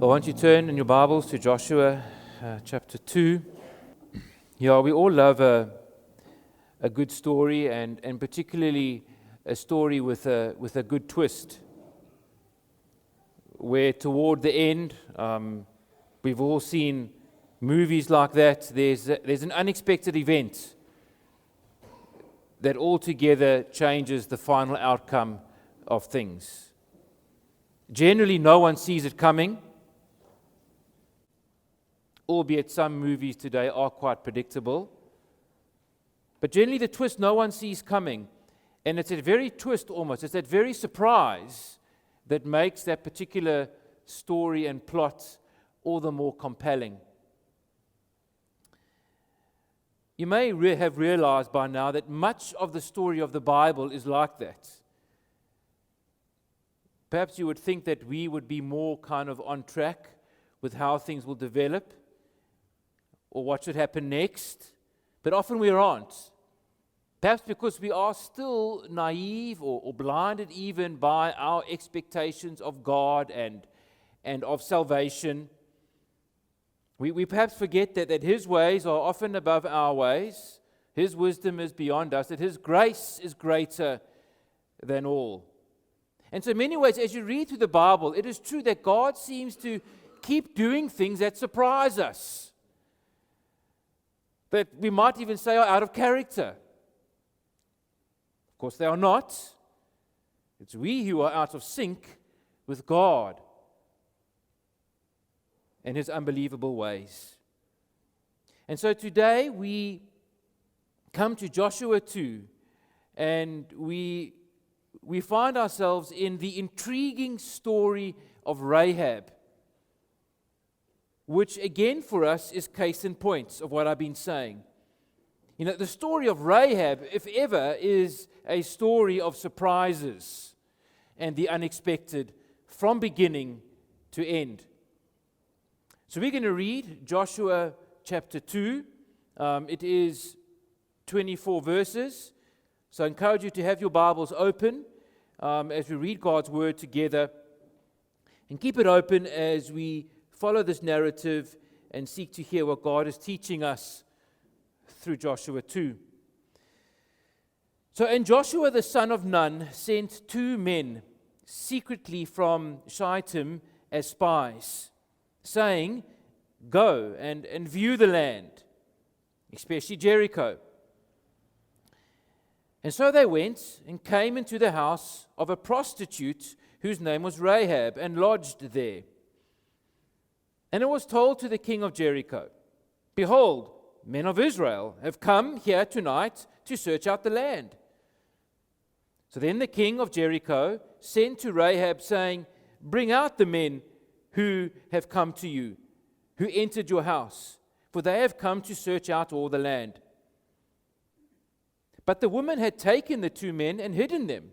I want you to turn in your Bibles to Joshua chapter 2. Yeah, we all love a good story, and particularly a story with a good twist, where toward the end, we've all seen movies like that. There's an unexpected event that altogether changes the final outcome of things. Generally, no one sees it coming, albeit some movies today are quite predictable. But generally the twist no one sees coming. And it's that very twist almost, it's that very surprise that makes that particular story and plot all the more compelling. You may have realized by now that much of the story of the Bible is like that. Perhaps you would think that we would be more kind of on track with how things will develop, or what should happen next, but often we aren't. Perhaps because we are still naive or blinded even by our expectations of God and of salvation. We perhaps forget that His ways are often above our ways, His wisdom is beyond us, that His grace is greater than all. And so in many ways, as you read through the Bible, it is true that God seems to keep doing things that surprise us, that we might even say are out of character. Of course, they are not. It's we who are out of sync with God and His unbelievable ways. And so today we come to Joshua 2, and we find ourselves in the intriguing story of Rahab, which again for us is case in point of what I've been saying. You know, the story of Rahab, if ever, is a story of surprises and the unexpected from beginning to end. So we're going to read Joshua chapter 2. It is 24 verses. So I encourage you to have your Bibles open as we read God's Word together, and keep it open as we follow this narrative and seek to hear what God is teaching us through Joshua 2. So, and Joshua the son of Nun sent 2 men secretly from Shittim as spies, saying, "Go and view the land, especially Jericho." And so they went and came into the house of a prostitute whose name was Rahab, and lodged there. And it was told to the king of Jericho, "Behold, men of Israel have come here tonight to search out the land." So then the king of Jericho sent to Rahab, saying, "Bring out the men who have come to you, who entered your house, for they have come to search out all the land." But the woman had taken the 2 men and hidden them.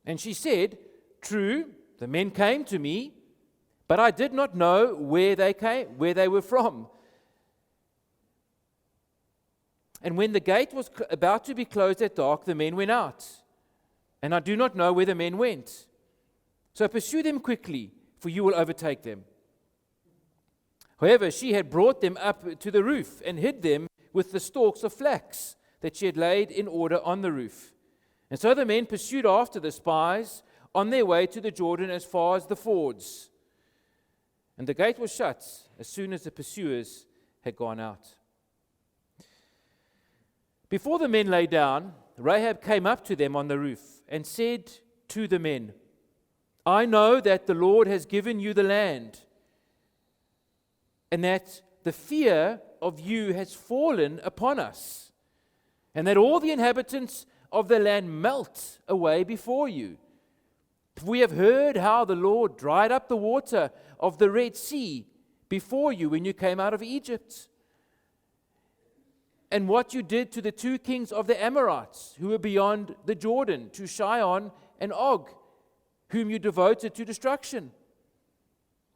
And she said, "True, the men came to me, but I did not know where they were from. And when the gate was about to be closed at dark, the men went out, and I do not know where the men went. So pursue them quickly, for you will overtake them." However, she had brought them up to the roof and hid them with the stalks of flax that she had laid in order on the roof. And so the men pursued after the spies on their way to the Jordan as far as the fords. And the gate was shut as soon as the pursuers had gone out. Before the men lay down, Rahab came up to them on the roof and said to the men, "I know that the Lord has given you the land, and that the fear of you has fallen upon us, and that all the inhabitants of the land melt away before you. We have heard how the Lord dried up the water of the Red Sea before you when you came out of Egypt, and what you did to the 2 kings of the Amorites who were beyond the Jordan, to Sihon and Og, whom you devoted to destruction.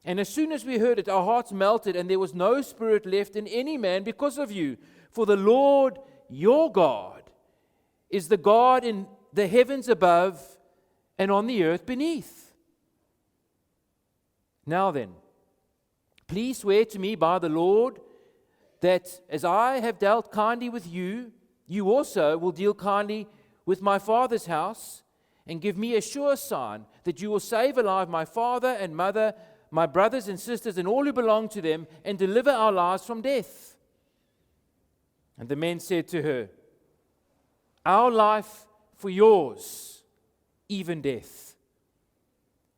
And as soon as we heard it, our hearts melted, and there was no spirit left in any man because of you. For the Lord your God is the God in the heavens above and on the earth beneath. Now then, Please swear to me by the Lord that as I have dealt kindly with you, you also will deal kindly with my father's house, and give me a sure sign that you will save alive my father and mother, my brothers and sisters, and all who belong to them, and deliver our lives from death." And the men said to her, "Our life for yours, even death.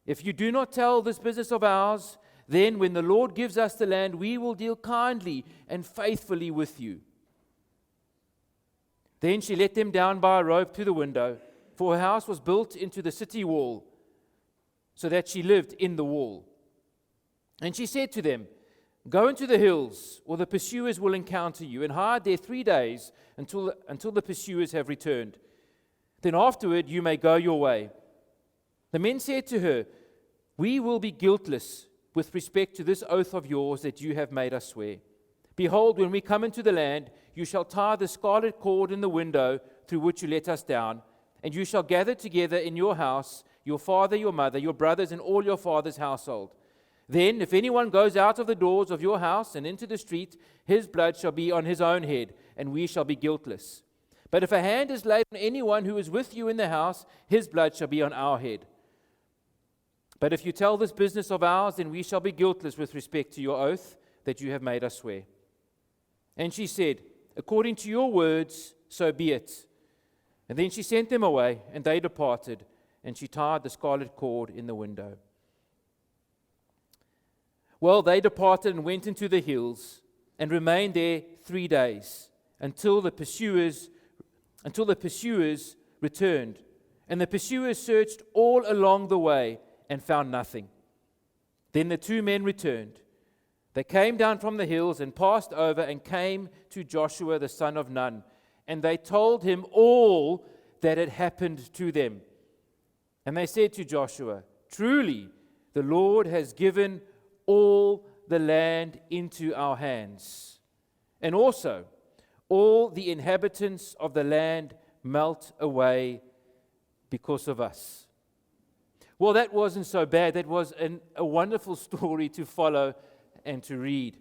If you do not tell this business of ours, then when the Lord gives us the land, we will deal kindly and faithfully with you." Then she let them down by a rope through the window, for her house was built into the city wall, so that she lived in the wall. And she said to them, "Go into the hills, or the pursuers will encounter you, and hide there 3 days until the pursuers have returned. Then afterward you may go your way." The men said to her, "We will be guiltless with respect to this oath of yours that you have made us swear. Behold, when we come into the land, you shall tie the scarlet cord in the window through which you let us down, and you shall gather together in your house your father, your mother, your brothers, and all your father's household. Then, if anyone goes out of the doors of your house and into the street, his blood shall be on his own head, and we shall be guiltless. But if a hand is laid on anyone who is with you in the house, his blood shall be on our head. But if you tell this business of ours, then we shall be guiltless with respect to your oath that you have made us swear." And she said, "According to your words, so be it." And then she sent them away, and they departed, and she tied the scarlet cord in the window. Well, they departed and went into the hills, and remained there 3 days, until the pursuers returned. And the pursuers searched all along the way, and found nothing. Then the 2 men returned. They came down from the hills and passed over and came to Joshua the son of Nun. And they told him all that had happened to them. And they said to Joshua, "Truly, the Lord has given all the land into our hands. And also, all the inhabitants of the land melt away because of us." Well, that wasn't so bad. That was a wonderful story to follow and to read.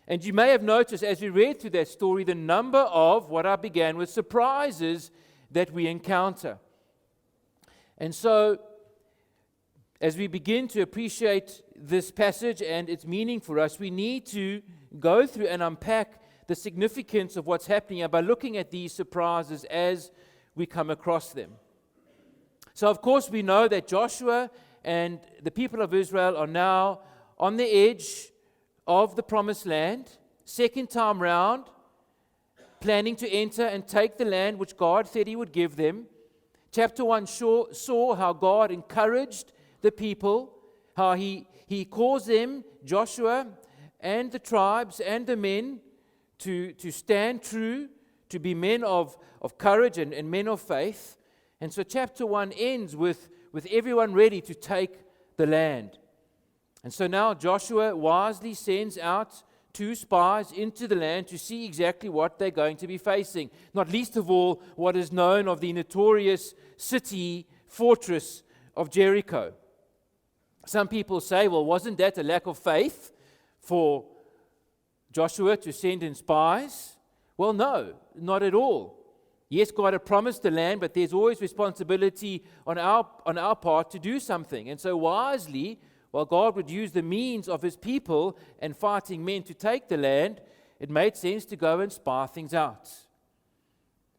And you may have noticed as we read through that story the number of what I began with surprises that we encounter. And so, as we begin to appreciate this passage and its meaning for us, we need to go through and unpack the significance of what's happening here by looking at these surprises as we come across them. So, of course, we know that Joshua and the people of Israel are now on the edge of the promised land, second time round, planning to enter and take the land which God said He would give them. Chapter 1 saw how God encouraged the people, how He caused them, Joshua and the tribes and the men, to stand true, to be men of courage and men of faith. And so chapter 1 ends with everyone ready to take the land. And so now Joshua wisely sends out 2 spies into the land to see exactly what they're going to be facing. Not least of all, what is known of the notorious city fortress of Jericho. Some people say, well, wasn't that a lack of faith for Joshua to send in spies? Well, no, not at all. Yes, God had promised the land, but there's always responsibility on our part to do something. And so wisely, while God would use the means of His people and fighting men to take the land, it made sense to go and spy things out.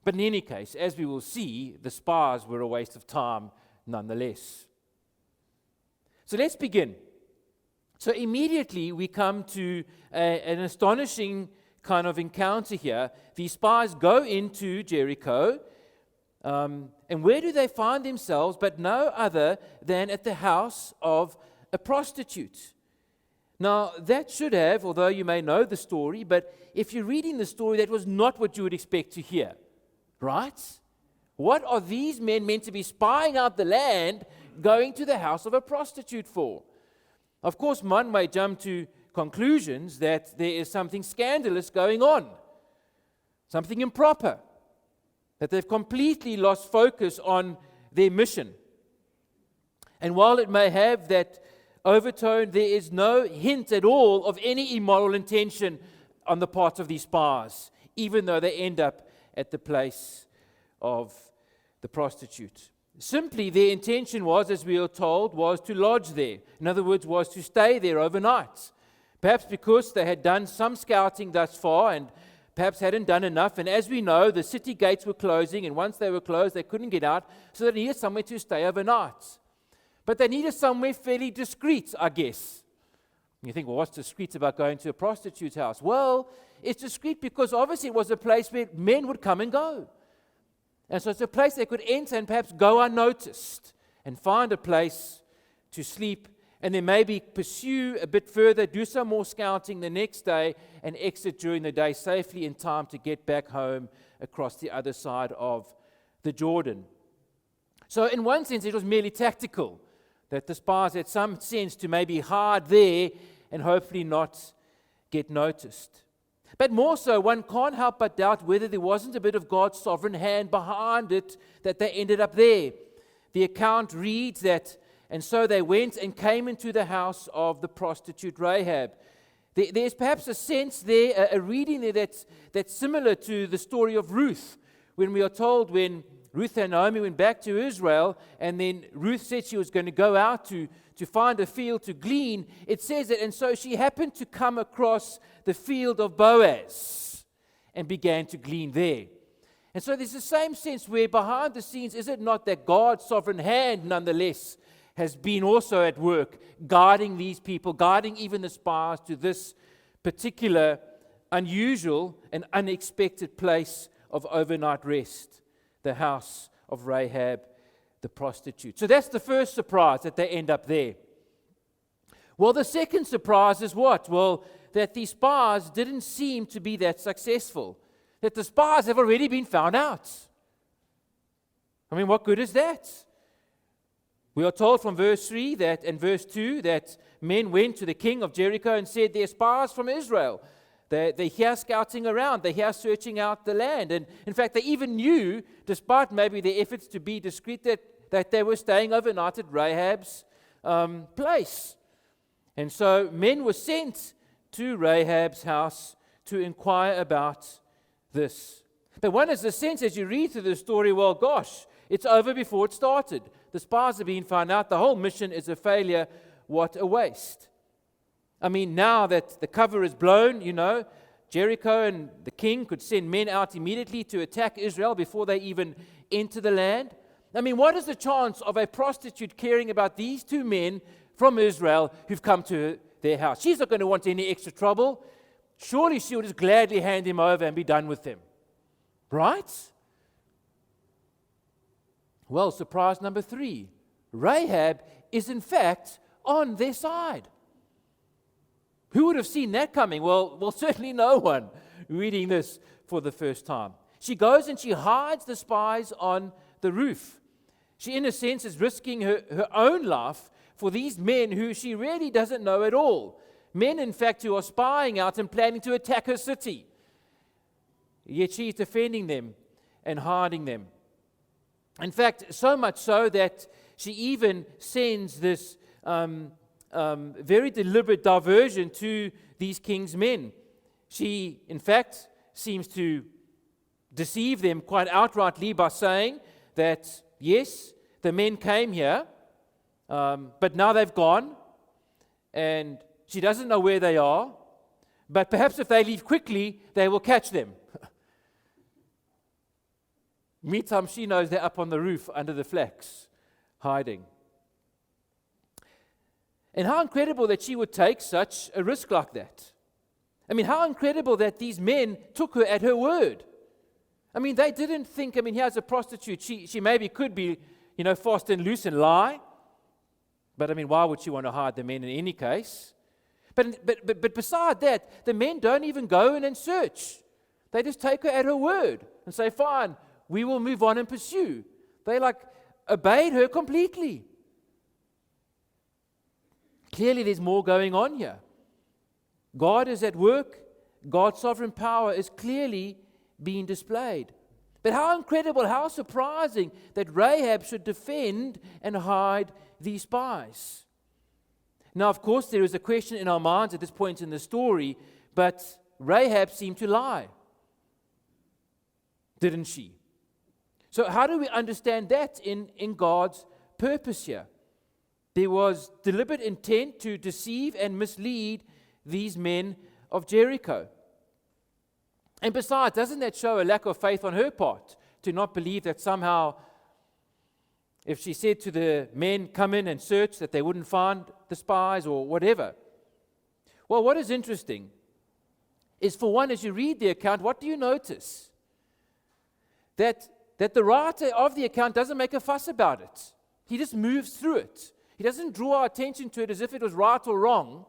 But in any case, as we will see, the spies were a waste of time nonetheless. So let's begin. So immediately we come to an astonishing kind of encounter here. These spies go into Jericho, and where do they find themselves but no other than at the house of a prostitute. Now, that should have, although you may know the story, but if you're reading the story, that was not what you would expect to hear, right? What are these men meant to be spying out the land, going to the house of a prostitute for? Of course, one may jump to conclusions that there is something scandalous going on, something improper, that they've completely lost focus on their mission. And while it may have that overtone, there is no hint at all of any immoral intention on the part of these spies, even though they end up at the place of the prostitute. Simply, their intention was, as we are told, was to lodge there. In other words, was to stay there overnight. Perhaps because they had done some scouting thus far and perhaps hadn't done enough. And as we know, the city gates were closing, and once they were closed, they couldn't get out, so they needed somewhere to stay overnight. But they needed somewhere fairly discreet, I guess. You think, well, what's discreet about going to a prostitute's house? Well, it's discreet because obviously it was a place where men would come and go. And so it's a place they could enter and perhaps go unnoticed and find a place to sleep, and then maybe pursue a bit further, do some more scouting the next day, and exit during the day safely in time to get back home across the other side of the Jordan. So in one sense, it was merely tactical, that the spies had some sense to maybe hide there and hopefully not get noticed. But more so, one can't help but doubt whether there wasn't a bit of God's sovereign hand behind it that they ended up there. The account reads that, and so they went and came into the house of the prostitute Rahab. There's perhaps a sense there, a reading there that's similar to the story of Ruth, when we are told when Ruth and Naomi went back to Israel, and then Ruth said she was going to go out to find a field to glean. It says that, and so she happened to come across the field of Boaz and began to glean there. And so there's the same sense where behind the scenes, is it not that God's sovereign hand nonetheless has been also at work, guiding these people, guiding even the spies to this particular unusual and unexpected place of overnight rest, the house of Rahab the prostitute. So that's the first surprise, that they end up there. Well, the second surprise is what? Well, that these spies didn't seem to be that successful, that the spies have already been found out. I mean, what good is that? We are told from verse 3 that, and verse 2 that men went to the king of Jericho and said, "They're spies from Israel. They're here scouting around. They're here searching out the land." And in fact, they even knew, despite maybe their efforts to be discreet, that they were staying overnight at Rahab's place. And so men were sent to Rahab's house to inquire about this. But one has the sense as you read through the story, well, gosh, it's over before it started. The spies have been found out. The whole mission is a failure. What a waste. I mean, now that the cover is blown, Jericho and the king could send men out immediately to attack Israel before they even enter the land. I mean, what is the chance of a prostitute caring about these two men from Israel who've come to their house? She's not going to want any extra trouble. Surely she would just gladly hand him over and be done with him. Right? Well, surprise number 3. Rahab is in fact on their side. Who would have seen that coming? Well, certainly no one reading this for the first time. She goes and she hides the spies on the roof. She, in a sense, is risking her own life for these men who she really doesn't know at all. Men, in fact, who are spying out and planning to attack her city. Yet she's defending them and hiding them. In fact, so much so that she even sends this very deliberate diversion to these king's men. She, in fact, seems to deceive them quite outrightly by saying that, yes, the men came here, but now they've gone, and she doesn't know where they are, but perhaps if they leave quickly, they will catch them. Meantime, she knows they're up on the roof under the flax, hiding. And how incredible that she would take such a risk like that. I mean, how incredible that these men took her at her word. I mean, they didn't think, here's a prostitute. She maybe could be, fast and loose and lie. But, why would she want to hide the men in any case? But beside that, the men don't even go in and search. They just take her at her word and say, fine, we will move on and pursue. They obeyed her completely. Clearly, there's more going on here. God is at work. God's sovereign power is clearly being displayed. But how incredible, how surprising that Rahab should defend and hide these spies. Now, of course, there is a question in our minds at this point in the story, but Rahab seemed to lie, didn't she? So how do we understand that in God's purpose here? There was deliberate intent to deceive and mislead these men of Jericho. And besides, doesn't that show a lack of faith on her part to not believe that somehow, if she said to the men, come in and search, that they wouldn't find the spies or whatever? Well, what is interesting is, for one, as you read the account, what do you notice? That the writer of the account doesn't make a fuss about it. He just moves through it. He doesn't draw our attention to it as if it was right or wrong.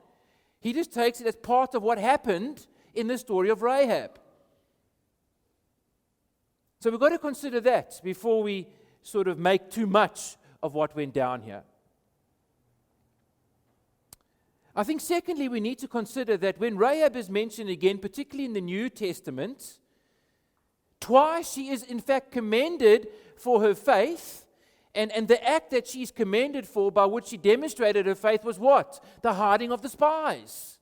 He just takes it as part of what happened in the story of Rahab. So we've got to consider that before we sort of make too much of what went down here. I think secondly, we need to consider that when Rahab is mentioned again, particularly in the New Testament, twice she is in fact commended for her faith, and the act that she's commended for, by which she demonstrated her faith, was what? The hiding of the spies.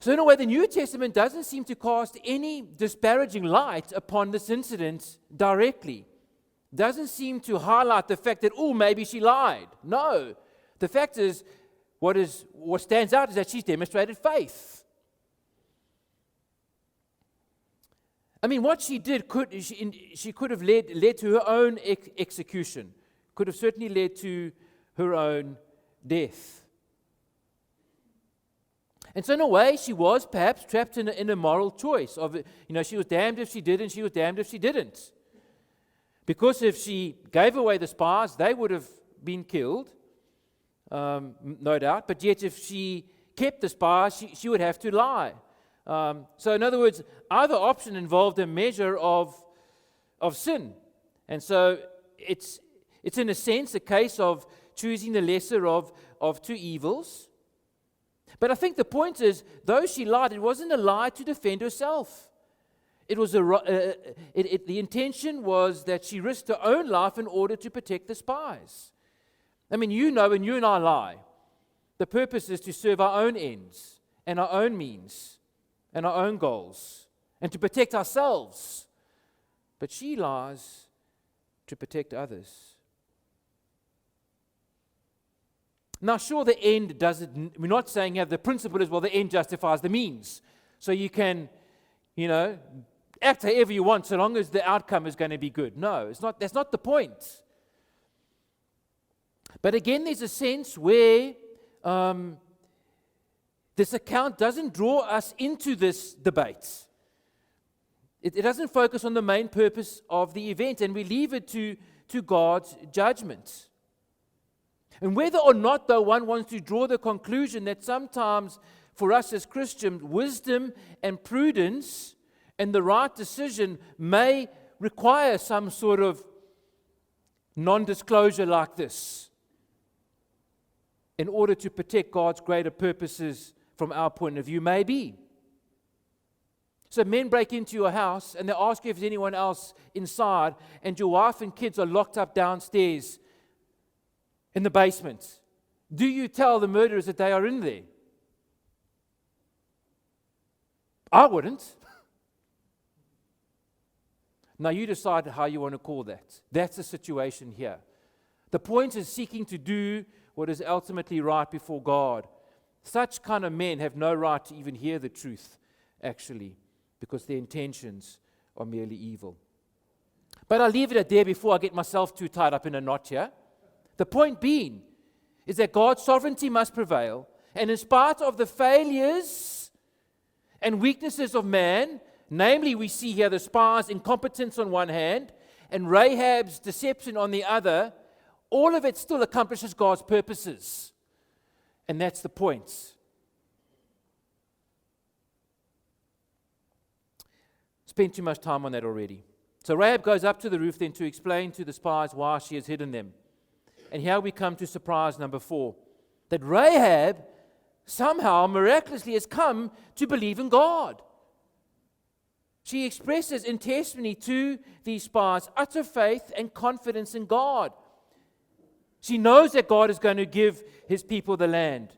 So in a way, the New Testament doesn't seem to cast any disparaging light upon this incident directly. Doesn't seem to highlight the fact that, oh, maybe she lied. No. The fact is, what stands out is that she's demonstrated faith. I mean, what she did, she could have led to her own execution. Could have certainly led to her own death. And so in a way, she was perhaps trapped in a moral choice of, she was damned if she did and she was damned if she didn't. Because if she gave away the spies, they would have been killed, no doubt. But yet if she kept the spies, she would have to lie. So in other words, either option involved a measure of sin. And so it's in a sense a case of choosing the lesser of two evils. But I think the point is, though she lied, it wasn't a lie to defend herself. It was the intention was that she risked her own life in order to protect the spies. I mean, when you and I lie, the purpose is to serve our own ends and our own means and our own goals and to protect ourselves. But she lies to protect others. Now, sure, the end doesn't, we're not saying here the principle is, well, the end justifies the means. So you can, act however you want so long as the outcome is going to be good. No, that's not the point. But again, there's a sense where this account doesn't draw us into this debate. It doesn't focus on the main purpose of the event, and we leave it to God's judgment. And whether or not, though, one wants to draw the conclusion that sometimes for us as Christians, wisdom and prudence and the right decision may require some sort of non-disclosure like this in order to protect God's greater purposes from our point of view, maybe. So men break into your house and they ask you if there's anyone else inside, and your wife and kids are locked up downstairs in the basement. Do you tell the murderers that they are in there? I wouldn't. Now you decide how you want to call that. That's the situation here. The point is seeking to do what is ultimately right before God. Such kind of men have no right to even hear the truth, actually, because their intentions are merely evil. But I'll leave it at there before I get myself too tied up in a knot here. The point being is that God's sovereignty must prevail, and in spite of the failures and weaknesses of man, namely we see here the spies' incompetence on one hand and Rahab's deception on the other, all of it still accomplishes God's purposes. And that's the point. Spent too much time on that already. So Rahab goes up to the roof then to explain to the spies why she has hidden them. And here we come to surprise number 4. That Rahab somehow miraculously has come to believe in God. She expresses in testimony to these spies utter faith and confidence in God. She knows that God is going to give his people the land.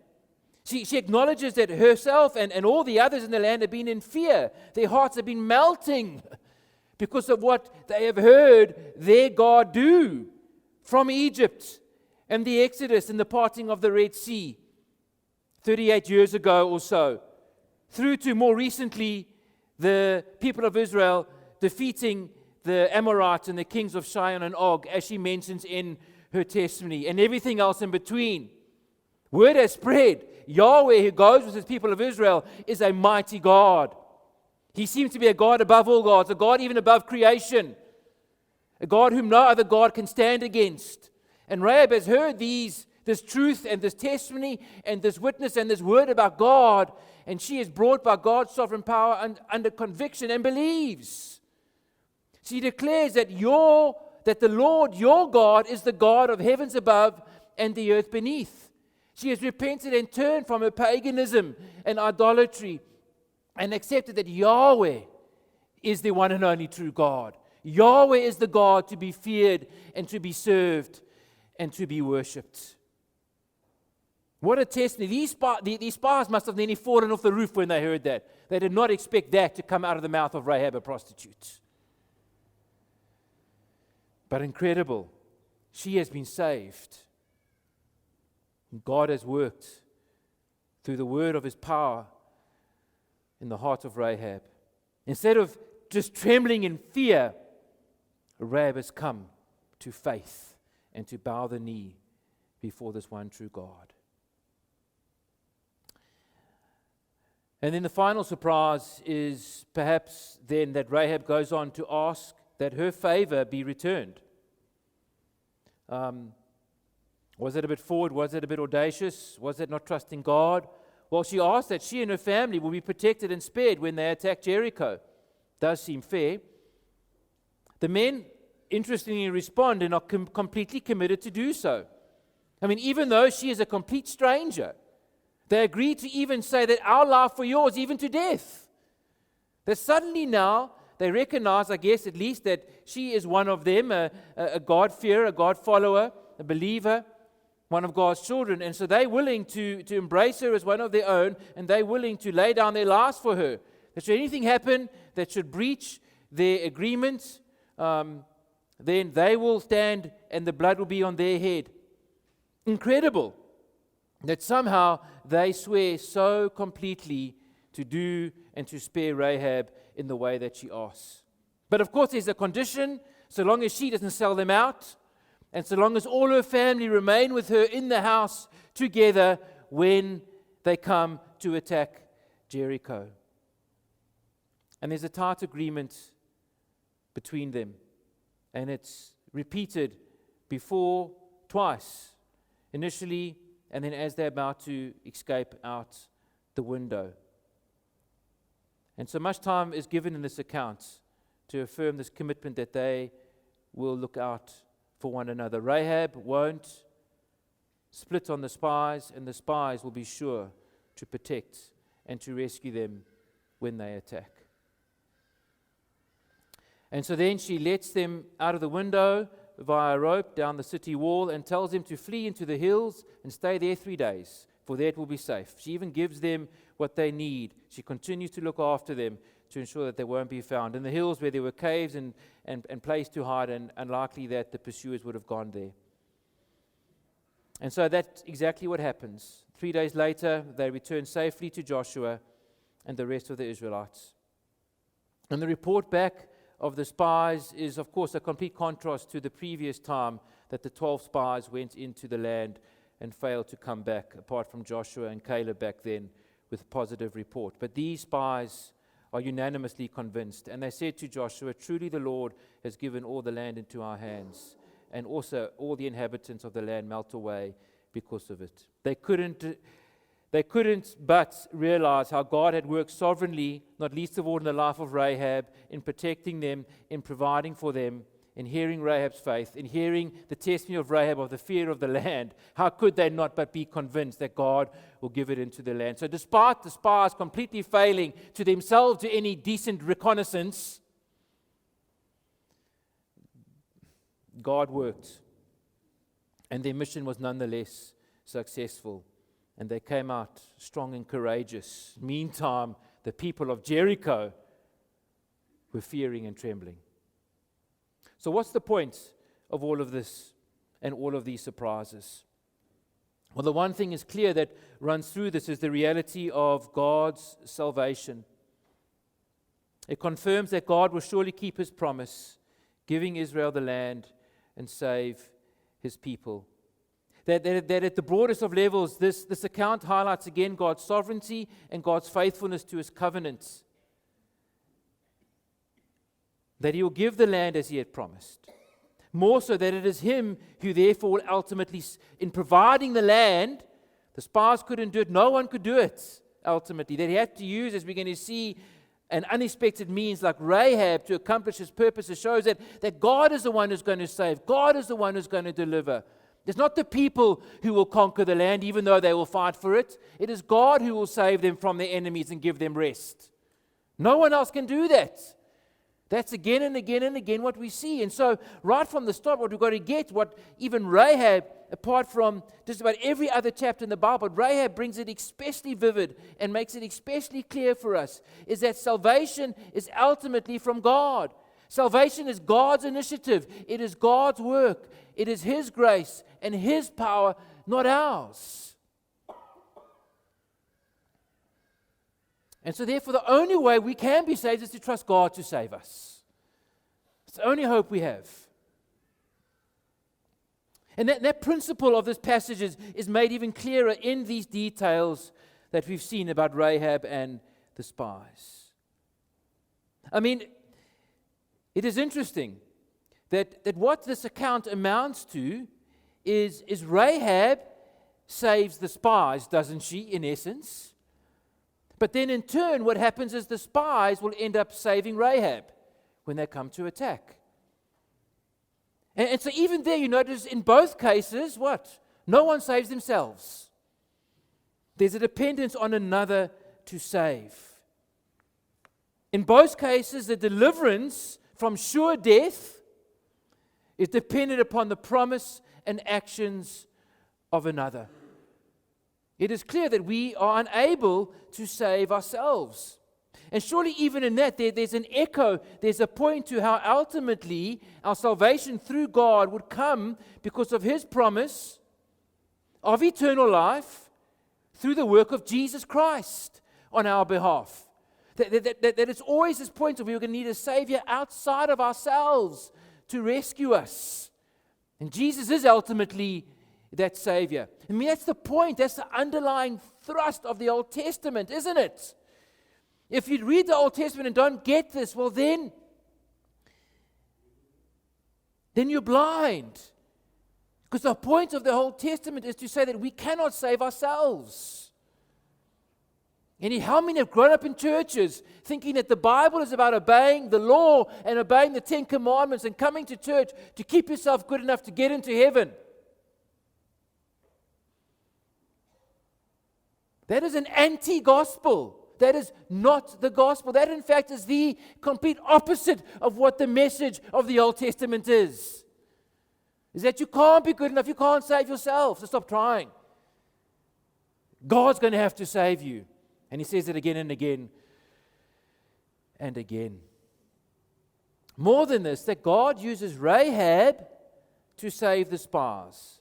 She acknowledges that herself and all the others in the land have been in fear. Their hearts have been melting because of what they have heard their God do from Egypt and the Exodus and the parting of the Red Sea 38 years ago or so, through to more recently the people of Israel defeating the Amorites and the kings of Sihon and Og, as she mentions in her testimony, and everything else in between. Word has spread. Yahweh, who goes with his people of Israel, is a mighty God. He seems to be a God above all gods, a God even above creation, a God whom no other God can stand against. And Rahab has heard this truth and this testimony and this witness and this word about God, and she is brought by God's sovereign power under conviction and believes. She declares that the Lord, your God, is the God of heavens above and the earth beneath. She has repented and turned from her paganism and idolatry and accepted that Yahweh is the one and only true God. Yahweh is the God to be feared and to be served and to be worshipped. What a testimony. These spies must have nearly fallen off the roof when they heard that. They did not expect that to come out of the mouth of Rahab, a prostitute. But incredible, she has been saved. God has worked through the word of his power in the heart of Rahab. Instead of just trembling in fear, Rahab has come to faith and to bow the knee before this one true God. And then the final surprise is perhaps then that Rahab goes on to ask that her favor be returned. Was it a bit forward? Was it a bit audacious? Was it not trusting God? Well, she asked that she and her family will be protected and spared when they attack Jericho. Does seem fair. The men, interestingly, respond and are completely committed to do so. I mean, even though she is a complete stranger, they agree to even say that our life for yours, even to death. That suddenly now they recognize, I guess at least, that she is one of them, a God-fearer, a God-follower, a believer, one of God's children. And so they're willing to embrace her as one of their own, and they're willing to lay down their lives for her. That should anything happen that should breach their agreement, then they will stand and the blood will be on their head. Incredible that somehow they swear so completely to do and to spare Rahab in the way that she asks. But of course there's a condition, so long as she doesn't sell them out, and so long as all her family remain with her in the house together when they come to attack Jericho. And there's a tight agreement between them, and it's repeated before twice, initially, and then as they're about to escape out the window. And so much time is given in this account to affirm this commitment that they will look out for one another. Rahab won't split on the spies, and the spies will be sure to protect and to rescue them when they attack. And so then she lets them out of the window via a rope down the city wall and tells them to flee into the hills and stay there 3 days, for there it will be safe. She even gives them what they need. She continues to look after them to ensure that they won't be found. In the hills where there were caves and place to hide, and unlikely that the pursuers would have gone there. And so that's exactly what happens. 3 days later, they return safely to Joshua and the rest of the Israelites. And the report back of the spies is, of course, a complete contrast to the previous time that the 12 spies went into the land and failed to come back, apart from Joshua and Caleb back then, with a positive report. But these spies are unanimously convinced, and they said to Joshua, "Truly the Lord has given all the land into our hands, and also all the inhabitants of the land melt away because of it." They couldn't but realize how God had worked sovereignly, not least of all in the life of Rahab, in protecting them, in providing for them, in hearing Rahab's faith, in hearing the testimony of Rahab of the fear of the land. How could they not but be convinced that God will give it into the land? So despite the spies completely failing to themselves to any decent reconnaissance, God worked. And their mission was nonetheless successful. And they came out strong and courageous. Meantime, the people of Jericho were fearing and trembling. So what's the point of all of this and all of these surprises? Well, the one thing is clear that runs through this is the reality of God's salvation. It confirms that God will surely keep His promise, giving Israel the land and save His people. That at the broadest of levels, this account highlights again God's sovereignty and God's faithfulness to His covenants. That He will give the land as He had promised. More so that it is Him who therefore will ultimately, in providing the land, the spies couldn't do it, no one could do it ultimately. That He had to use, as we're going to see, an unexpected means like Rahab to accomplish His purposes, shows that God is the one who's going to save. God is the one who's going to deliver. It's not the people who will conquer the land, even though they will fight for it. It is God who will save them from their enemies and give them rest. No one else can do that. That's again and again and again what we see. And so, right from the start, what we've got to get, what even Rahab, apart from just about every other chapter in the Bible, Rahab brings it especially vivid and makes it especially clear for us, is that salvation is ultimately from God. Salvation is God's initiative. It is God's work. It is His grace and His power, not ours. And so therefore, the only way we can be saved is to trust God to save us. It's the only hope we have. And that principle of this passage is made even clearer in these details that we've seen about Rahab and the spies. I mean, it is interesting that what this account amounts to is Rahab saves the spies, doesn't she, in essence? But then in turn, what happens is the spies will end up saving Rahab when they come to attack. And so even there, you notice in both cases, what? No one saves themselves. There's a dependence on another to save. In both cases, the deliverance from sure death is dependent upon the promise and actions of another. It is clear that we are unable to save ourselves. And surely even in that, there's an echo, there's a point to how ultimately our salvation through God would come because of His promise of eternal life through the work of Jesus Christ on our behalf. That it's always this point of we're going to need a Savior outside of ourselves to rescue us. And Jesus is ultimately that Savior. I mean, that's the point. That's the underlying thrust of the Old Testament, isn't it? If you read the Old Testament and don't get this, well then you're blind. Because the point of the Old Testament is to say that we cannot save ourselves. And how many have grown up in churches thinking that the Bible is about obeying the law and obeying the 10 Commandments and coming to church to keep yourself good enough to get into heaven? That is an anti-gospel. That is not the gospel. That, in fact, is the complete opposite of what the message of the Old Testament is. Is that you can't be good enough. You can't save yourself. So stop trying. God's going to have to save you. And He says it again and again and again. More than this, that God uses Rahab to save the spies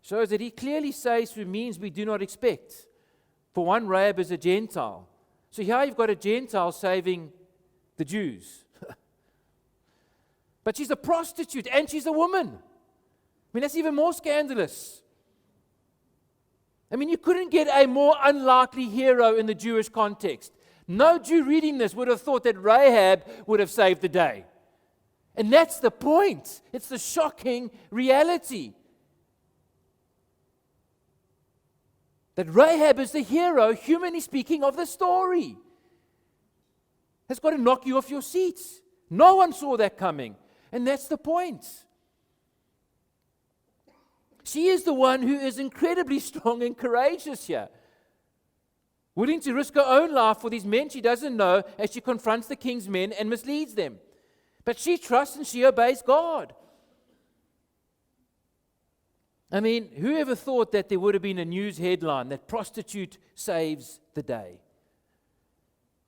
shows that He clearly saves through means we do not expect. For one, Rahab is a Gentile. So here you've got a Gentile saving the Jews. But she's a prostitute and she's a woman. I mean, that's even more scandalous. I mean, you couldn't get a more unlikely hero in the Jewish context. No Jew reading this would have thought that Rahab would have saved the day. And that's the point. It's the shocking reality. That Rahab is the hero, humanly speaking, of the story. That's got to knock you off your seats. No one saw that coming. And that's the point. She is the one who is incredibly strong and courageous here. Willing to risk her own life for these men she doesn't know as she confronts the king's men and misleads them. But she trusts and she obeys God. I mean, whoever thought that there would have been a news headline that prostitute saves the day?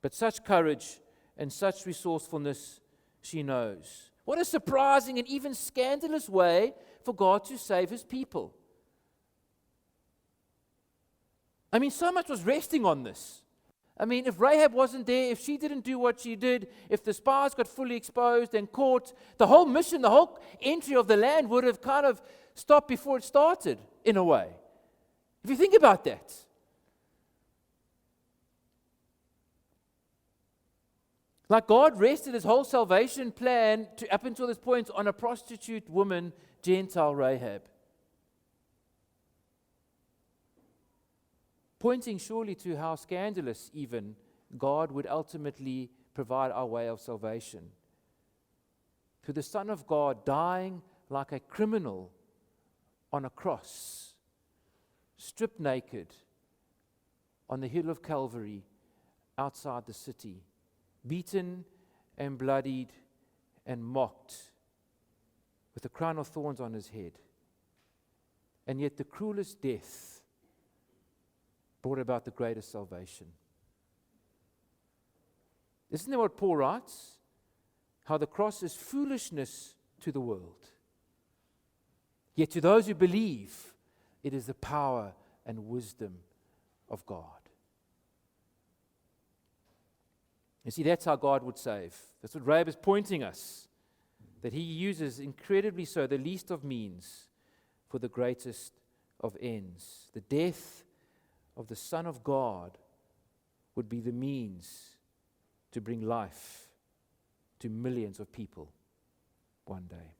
But such courage and such resourcefulness she knows. What a surprising and even scandalous way for God to save his people. I mean, so much was resting on this. I mean, if Rahab wasn't there, if she didn't do what she did, if the spies got fully exposed and caught, the whole mission, the whole entry of the land would have kind of stopped before it started, in a way. If you think about that. Like God rested his whole salvation plan up until this point on a prostitute woman, Gentile Rahab. Pointing surely to how scandalous even God would ultimately provide our way of salvation. To the Son of God dying like a criminal on a cross, stripped naked on the hill of Calvary outside the city, beaten and bloodied and mocked with a crown of thorns on his head. And yet the cruelest death brought about the greatest salvation. Isn't that what Paul writes? How the cross is foolishness to the world. Yet to those who believe, it is the power and wisdom of God. You see, that's how God would save. That's what Rahab is pointing us. That he uses incredibly so the least of means for the greatest of ends. The death of the Son of God would be the means to bring life to millions of people one day.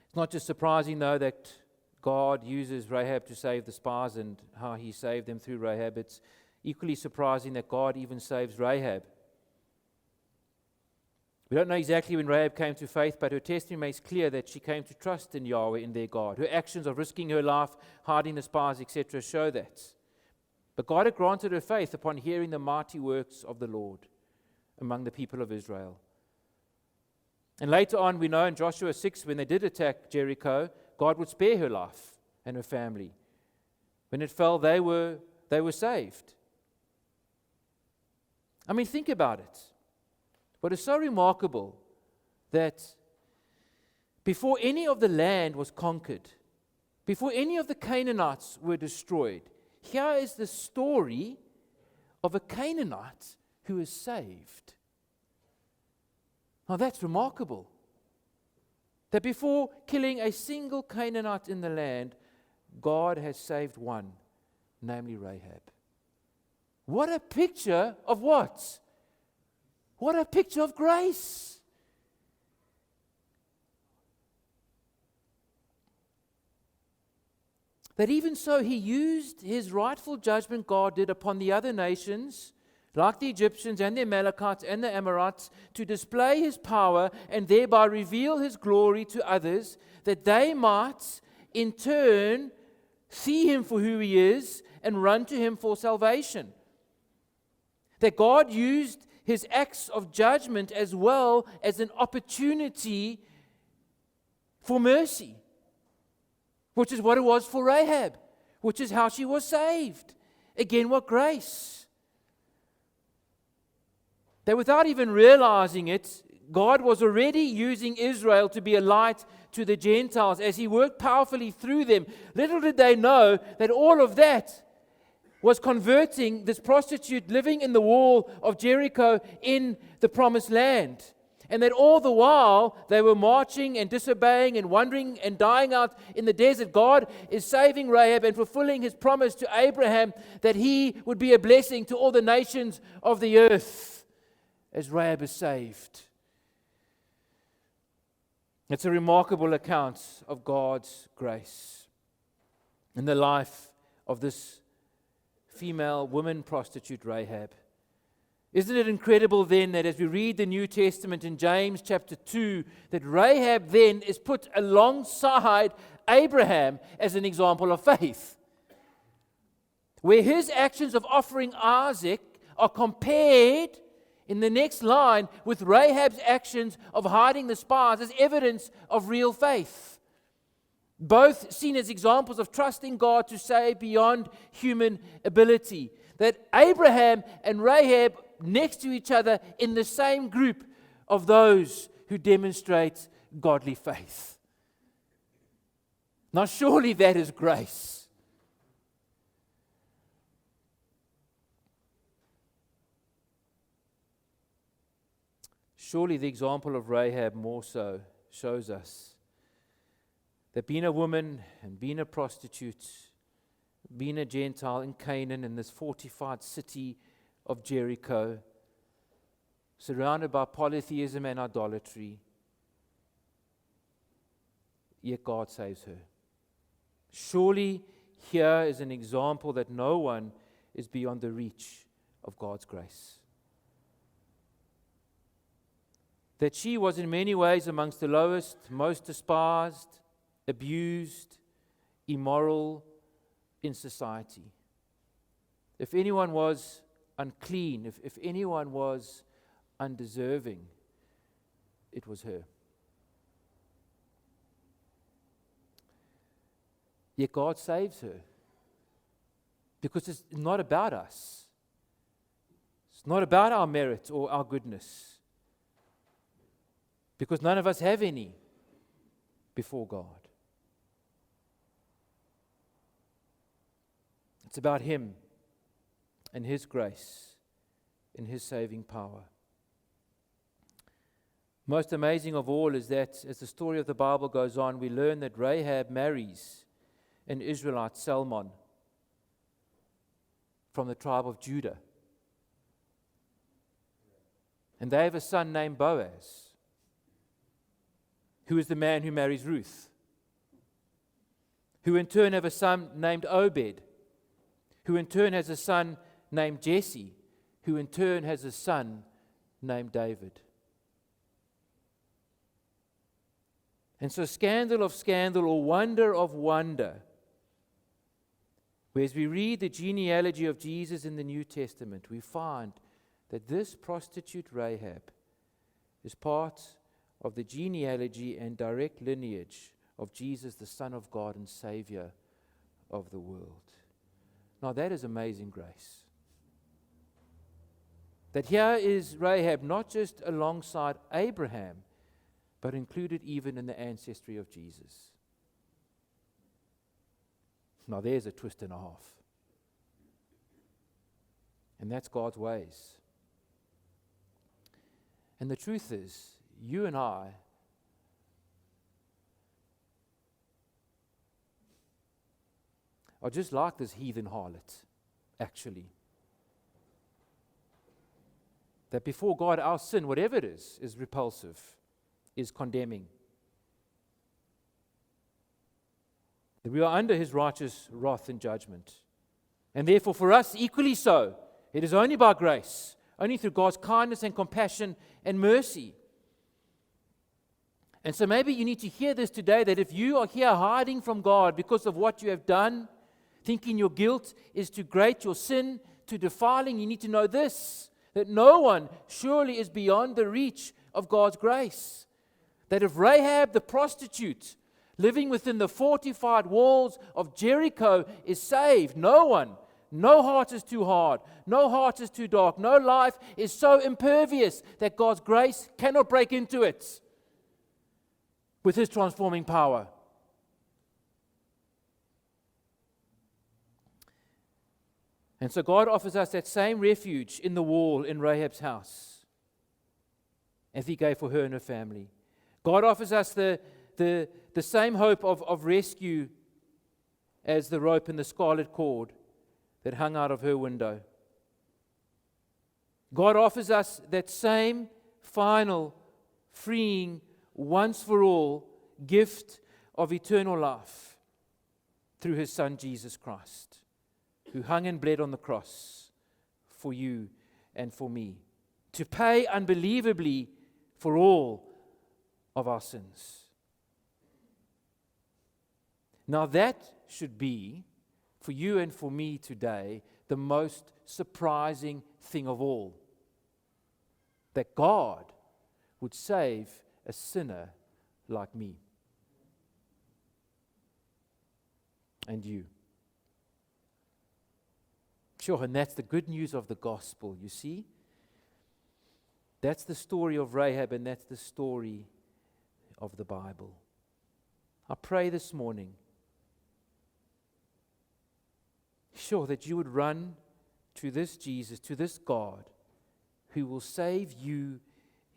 It's not just surprising, though, that God uses Rahab to save the spies and how he saved them through Rahab. It's equally surprising that God even saves Rahab. We don't know exactly when Rahab came to faith, but her testimony makes clear that she came to trust in Yahweh, in their God. Her actions of risking her life, hiding the spies, etc. show that. But God had granted her faith upon hearing the mighty works of the Lord among the people of Israel. And later on, we know in Joshua 6, when they did attack Jericho, God would spare her life and her family. When it fell, they were saved. I mean, think about it. What is so remarkable that before any of the land was conquered, before any of the Canaanites were destroyed, here is the story of a Canaanite who is saved. Now that's remarkable. That before killing a single Canaanite in the land, God has saved one, namely Rahab. What a picture of what? What a picture of grace. That even so, he used his rightful judgment God did upon the other nations, like the Egyptians and the Amalekites and the Amorites, to display his power and thereby reveal his glory to others, that they might in turn see him for who he is and run to him for salvation. That God used his acts of judgment as well as an opportunity for mercy, which is what it was for Rahab, which is how she was saved. Again, what grace. That without even realizing it, God was already using Israel to be a light to the Gentiles as he worked powerfully through them. Little did they know that all of that was converting this prostitute living in the wall of Jericho in the promised land. And that all the while they were marching and disobeying and wandering and dying out in the desert, God is saving Rahab and fulfilling his promise to Abraham that he would be a blessing to all the nations of the earth as Rahab is saved. It's a remarkable account of God's grace in the life of this female woman prostitute Rahab. Isn't it incredible then that as we read the New Testament in James chapter 2, that Rahab then is put alongside Abraham as an example of faith, where his actions of offering Isaac are compared in the next line with Rahab's actions of hiding the spies as evidence of real faith. Both seen as examples of trusting God to save beyond human ability. That Abraham and Rahab next to each other in the same group of those who demonstrate godly faith. Now, surely that is grace. Surely the example of Rahab more so shows us that being a woman and being a prostitute, being a Gentile in Canaan, in this fortified city of Jericho, surrounded by polytheism and idolatry, yet God saves her. Surely here is an example that no one is beyond the reach of God's grace. That she was in many ways amongst the lowest, most despised, abused, immoral in society. If anyone was unclean, if anyone was undeserving, it was her. Yet God saves her because it's not about us. It's not about our merit or our goodness, because none of us have any before God. It's about Him and His grace and His saving power. Most amazing of all is that as the story of the Bible goes on, we learn that Rahab marries an Israelite, Salmon, from the tribe of Judah. And they have a son named Boaz, who is the man who marries Ruth, who in turn have a son named Obed, who in turn has a son named Jesse, who in turn has a son named David. And so, scandal of scandal, or wonder of wonder, whereas we read the genealogy of Jesus in the New Testament, we find that this prostitute Rahab is part of the genealogy and direct lineage of Jesus, the Son of God and Savior of the world. Now that is amazing grace. That here is Rahab not just alongside Abraham, but included even in the ancestry of Jesus. Now there's a twist and a half. And that's God's ways. And the truth is, you and I are just like this heathen harlot, actually. That before God, our sin, whatever it is repulsive, is condemning. That we are under His righteous wrath and judgment. And therefore, for us, equally so, it is only by grace, only through God's kindness and compassion and mercy. And so maybe you need to hear this today, that if you are here hiding from God because of what you have done, thinking your guilt is too great, your sin too defiling, you need to know this, that no one surely is beyond the reach of God's grace. That if Rahab the prostitute, living within the fortified walls of Jericho, is saved, no one, no heart is too hard, no heart is too dark, no life is so impervious that God's grace cannot break into it with His transforming power. And so God offers us that same refuge in the wall in Rahab's house as He gave for her and her family. God offers us the same hope of rescue as the rope and the scarlet cord that hung out of her window. God offers us that same final, freeing, once for all gift of eternal life through His Son Jesus Christ, who hung and bled on the cross for you and for me, to pay unbelievably for all of our sins. Now that should be, for you and for me today, the most surprising thing of all. that God would save a sinner like me and you. Sure, and that's the good news of the gospel, you see? That's the story of Rahab, and that's the story of the Bible. I pray this morning, sure, that you would run to this Jesus, to this God, who will save you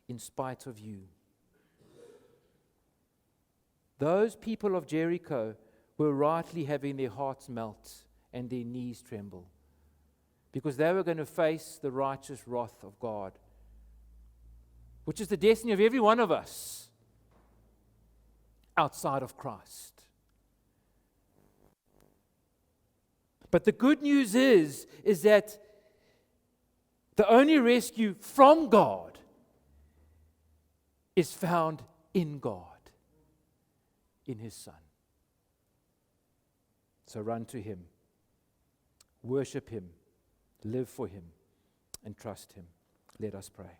in spite of you. Those people of Jericho were rightly having their hearts melt and their knees tremble, because they were going to face the righteous wrath of God, which is the destiny of every one of us outside of Christ. But the good news is that the only rescue from God is found in God, in His Son. So run to Him, worship Him, live for Him, and trust Him. Let us pray.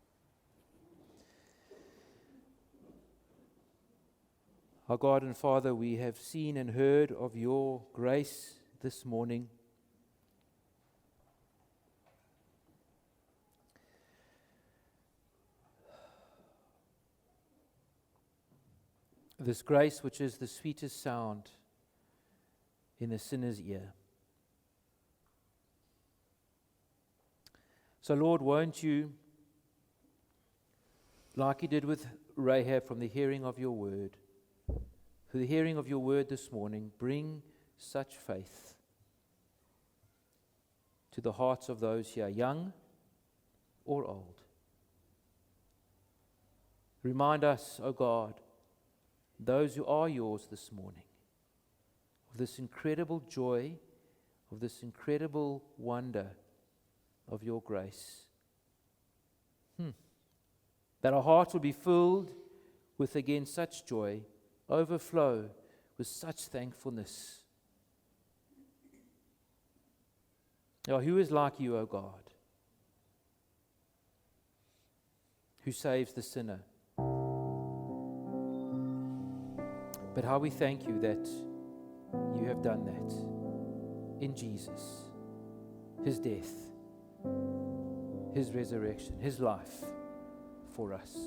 Our God and Father, we have seen and heard of your grace this morning. This grace which is the sweetest sound in the sinner's ear. So Lord, won't you, like you did with Rahab, from the hearing of your word, through the hearing of your word this morning, bring such faith to the hearts of those here, young or old. Remind us, O God, those who are yours this morning, of this incredible joy, of this incredible wonder of your grace. That our hearts will be filled with again such joy, overflow with such thankfulness. Now, who is like you, O God, who saves the sinner? But how we thank you that you have done that in Jesus, His death, His resurrection, His life for us.